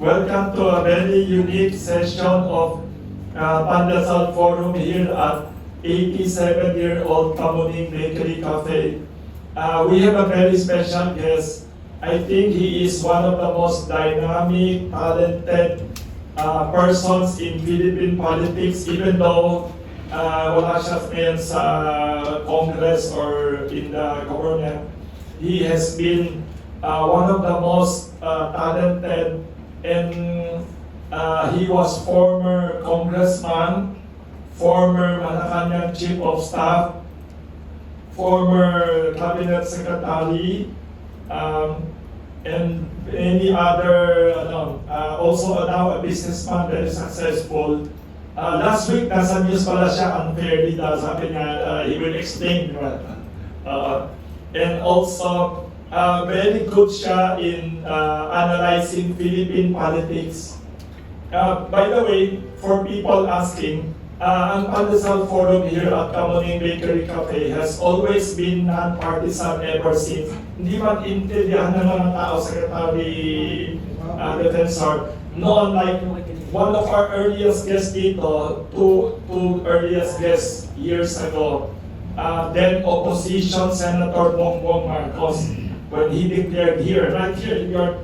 Welcome to a very unique session of Pandasal Forum here at 87-year-old Kamuning Bakery Cafe. We have a very special guest. I think he is one of the most dynamic, talented persons in Philippine politics, even though wala siya ngayon sa Congress or in the government. He has been one of the most talented, and he was former congressman, former Malacanang chief of staff, former cabinet secretary, and many other, also now a businessman, very successful. Last week, nasa news pala siya unfairly, sabi niya, he will explain, and also, very good siya in analyzing Philippine politics. By the way, for people asking, ang Pandasal Forum here at Kamuning Bakery Cafe has always been non-partisan ever since. Hindi man intindihan ng mga tao, Secretary Defensor. Noon, like, one of our earliest guests dito, two earliest guests years ago, then opposition Senator Bongbong Marcos, when he declared here, right here in your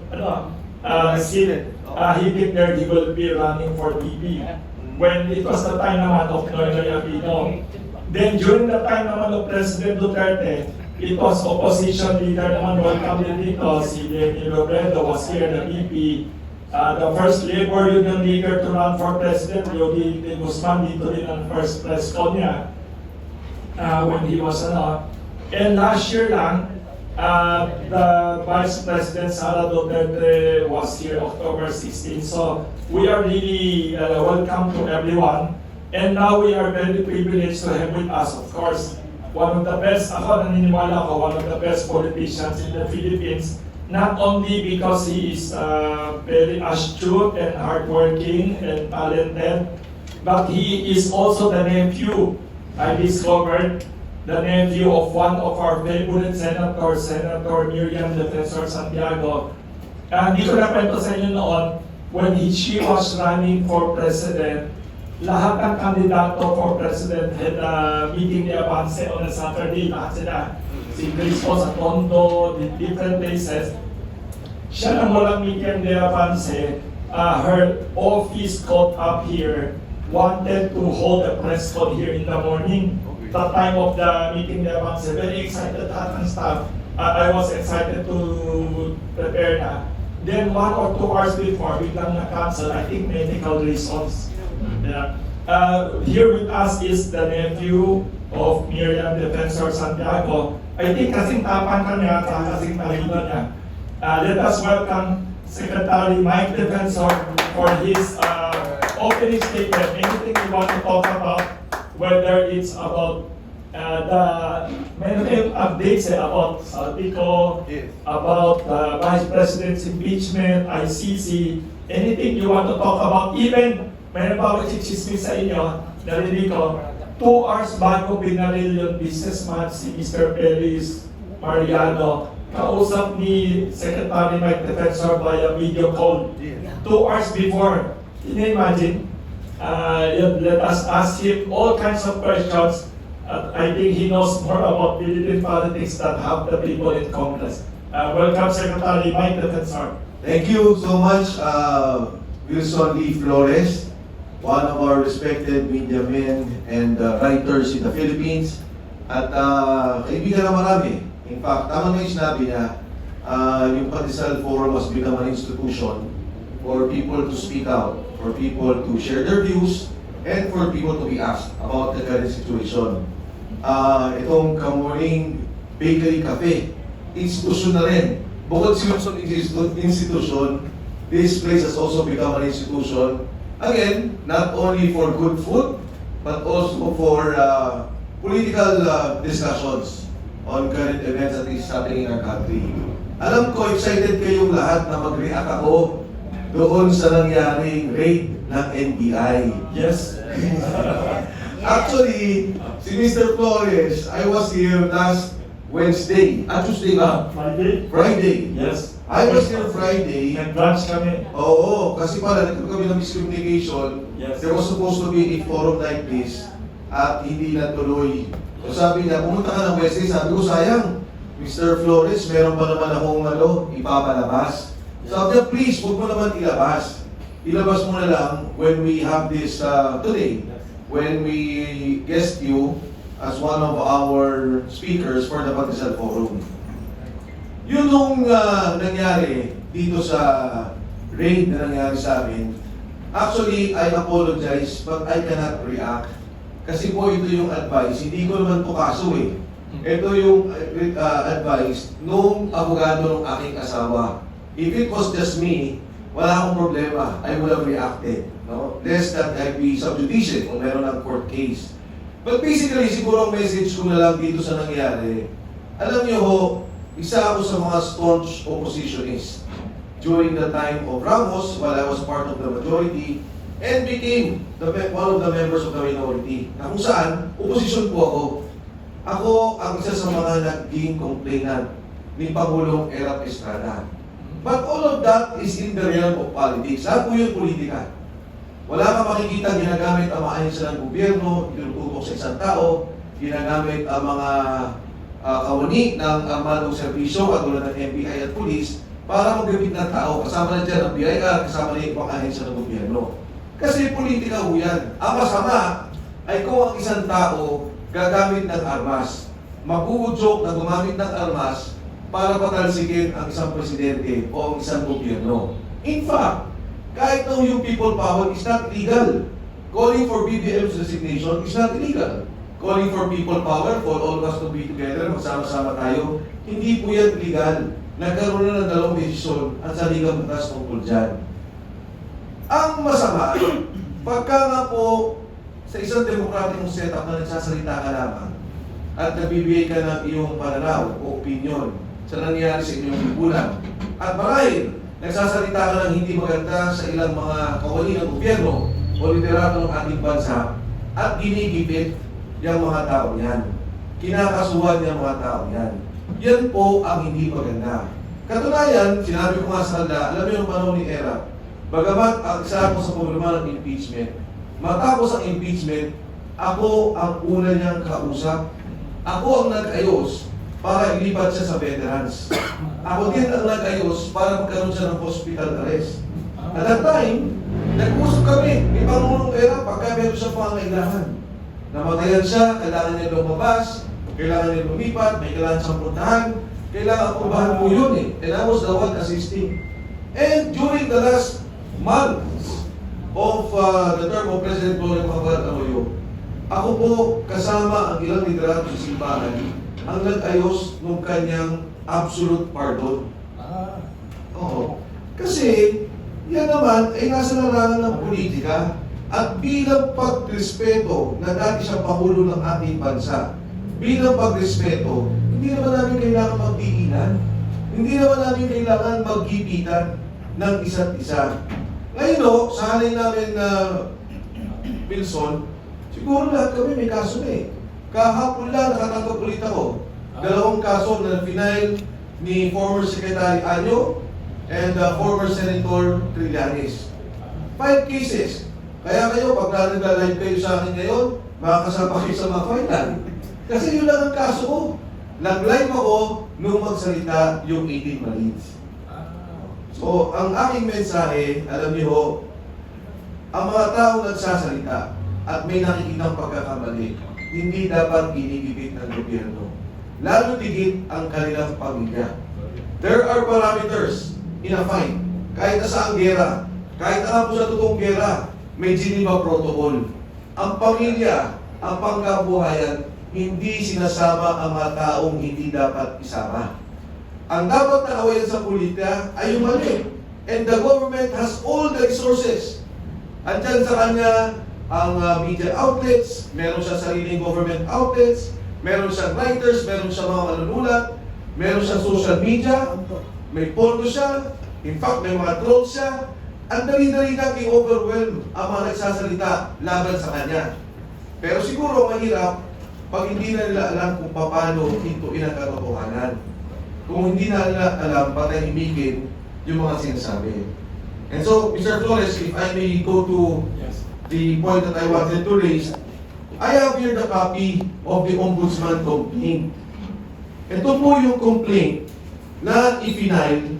Senate, he declared he will be running for VP. When it was the time naman of Noynoy Aquino. Then during the time naman of President Duterte, it was opposition leader naman, welcome din dito, si Lenny Robredo was here, the VP. The first labor union leader to run for president, Yogi De Guzman, dito din ang first press con niya when he was And last year lang, the Vice President Sara Duterte was here October 16. So we are really welcome to everyone. And now we are very privileged to have with us, of course, one of the best, ako naniniwala ko, one of the best politicians in the Philippines. Not only because he is very astute and hardworking and talented, but he is also the nephew, I discovered, the nephew of one of our favorite senators, Senator Miriam Defensor Santiago. Hindi ko nakwento sa inyo noon, when she was running for president, lahat ng kandidato for president had a meeting ni Avance on a Saturday, lahat sila. Si Crispo sa Tondo, in different places. Siya nang walang meeting ni Avance, her office called up here, wanted to hold a press con here in the morning. The time of the meeting ni Avance, very excited lahat ng staff. I was excited to prepare na. Then 1 or 2 hours before, biglang na-cancel, I think medical reasons. Yeah. Here with us is the nephew of Miriam Defensor Santiago. I think kasing tapan ka niya, kasing talino niya. Let us welcome Secretary Mike Defensor for his opening statement. Anything you want to talk about, whether it's about many updates about Saltico, about the Vice President's impeachment, ICC, anything you want to talk about, even mayroon pa ako chichismis sa inyo, narinig ko, 2 hours bago binaril yung businessman si Mr. Peris Mariano, kausap ni Secretary Mike Defensor via video call. 2 hours before. Can you imagine? Let us ask him all kinds of questions. I think he knows more about Philippine politics than half the people in Congress. Welcome, Secretary Mike Defensor. Thank you so much, Wilson Lee Flores, one of our respected media men and writers in the Philippines. At kaibigan na marami. In fact, tama nga yung sinabi na yung Pandasal Forum has become an institution for people to speak out, for people to share their views, and for people to be asked about the current situation. Itong Kamuning Bakery Cafe, institution na rin. Bukod sa institution, this place has also become an institution. Again, not only for good food, but also for political discussions on current events that is happening in our country. Alam ko, excited kayong lahat na mag-react ako doon sa nangyaring raid ng NBI. Yes. Actually, si Mr. Flores, I was here last Wednesday, Tuesday ba? Friday? Friday. Yes. I was there Friday. Nag-lunch kami. Oo, kasi pala nagkaroon kami ng miscommunication. Yes. There was supposed to be a forum like this at hindi natuloy. So sabi niya, pumunta ka ng Wednesday. Sabi ko, sayang, Mr. Flores, meron pa naman akong ipapalabas. Sabi niya, please, huwag mo naman ilabas. Ilabas mo na lang when we have this today, when we guest you as one of our speakers for the Pandesal Forum. Yun nung nangyari dito sa raid na nangyari sa amin, actually, I apologize but I cannot react. Kasi po ito yung advice, hindi ko naman to kaso eh. Ito yung advice nung abogado ng aking asawa. If it was just me, wala akong problema. I would have reacted. No? Less that I'd be subjudice kung meron ng court case. But basically, siguro ang message ko na lang dito sa nangyari, alam niyo ho, isa ako sa mga staunch oppositionist during the time of Ramos while I was part of the majority and became one of the members of the minority. Na kung saan, opposition po ako. Ako ang isa sa mga naging complainant ni Pangulong Erap Estrada. But all of that is in the realm of politics. Saan po yung politika? Wala ka makikita ginagamit ang maayos ng gobyerno, tinututok sa isang tao, ginagamit ang mga kawani ng manong serbisyo katulad ng NBI at police para magbibig ng tao. Kasama na dyan ang BIR, kasama na yung ibang ahensya ng gobyerno. Kasi politika ho yan. Ang masama ay kung ang isang tao gagamit ng armas, mabubudyok na gumamit ng armas para patalsikin ang isang presidente o ang isang gobyerno. In fact, kahit na yung people power is not legal. Calling for BBM's resignation is not illegal. Calling for people power, for all of us to be together, magsama-sama tayo, hindi po yan legal. Nagkaroon na ng dalawang desisyon at sa ligang batas tungkol dyan. Ang masama, pagka nga po sa isang demokratikong setup na nagsasalita ka lamang at nagbibigay ka ng iyong pananaw o opinion sa nangyari sa inyong lipunan, at marahil nagsasalita ka ng hindi maganda sa ilang mga kawani ng gobyerno o liderato ng ating bansa at ginigipit yung mga tao yan. Kinakasuhan yung mga tao yan. Yan po ang hindi maganda. Katunayan, sinabi ko nga sa kanila, alam mo yung panahon ni Era, bagamat ang isa ako sa problema ng impeachment, matapos ang impeachment, ako ang una niyang kausap. Ako ang nag-ayos para ilipat siya sa veterans. Ako din ang nag-ayos para magkaroon siya ng hospital arrest. At that time, nag-usap kami ni Pangulong Era pagka meron siya pangangailangan. Namatayan siya, kailangan niya lumabas, kailangan niya lumipat, may kailangan siyang puntahan, kailangan aprobahan po yun eh. And I was the one assisting. And during the last months of the term of President Gloria Macapagal-Arroyo, ako po kasama ang ilang liderato sa simbahan ang nag-ayos ng kanyang absolute pardon. Oo. Kasi, yan naman ay nasa larangan ng politika. At bilang pagrespeto na dati siyang Pangulo ng ating bansa, bilang pagrespeto, hindi naman namin kailangan magdiinan. Hindi naman namin kailangan maggipitan ng isa't isa. Ngayon o, sa halin namin na Wilson, siguro lahat kami may kaso na eh. Kahapon lang nakatanggap ulit ako. 2 kaso na final ni former Secretary Anyo and former Senator Trillanes. 5 cases. Kaya kayo, pag nag-live kayo sa akin ngayon, makakasama kayo sa mga final. Kasi yun lang ang kaso ko. Nag-live ako nung magsalita yung 18 Marines. So, ang aking mensahe, alam niyo ho, ang mga tao nagsasalita at may nakikitang pagkakamali, hindi dapat ginigipit ng gobyerno. Lalo tigit ang kanilang pamilya. There are parameters in a fight. Kahit na sa ang gera, kahit na po sa totoong gera, may Geneva Protocol. Ang pamilya, ang pangkabuhayan, hindi sinasama ang mga taong hindi dapat isama. Ang dapat na kawayan sa politika ay yung mali. And the government has all the resources. Andyan sa kanya ang media outlets, meron siya sariling government outlets, meron siyang writers, meron siyang mga manunulat, meron siyang social media, may pondo siya, in fact may mga trolls siya. Ang dali-dali lang i-overwhelm ang mga nagsasalita laban sa kanya. Pero siguro mahirap pag hindi na nila alam kung paano hintuin ang katotohanan. kung hindi na nila alam, patahimikin yung mga sinasabi. And so, Mr. Flores, if I may go to Yes. the point that I wanted to raise, I have here the copy of the Ombudsman complaint. Ito po yung complaint na ipinail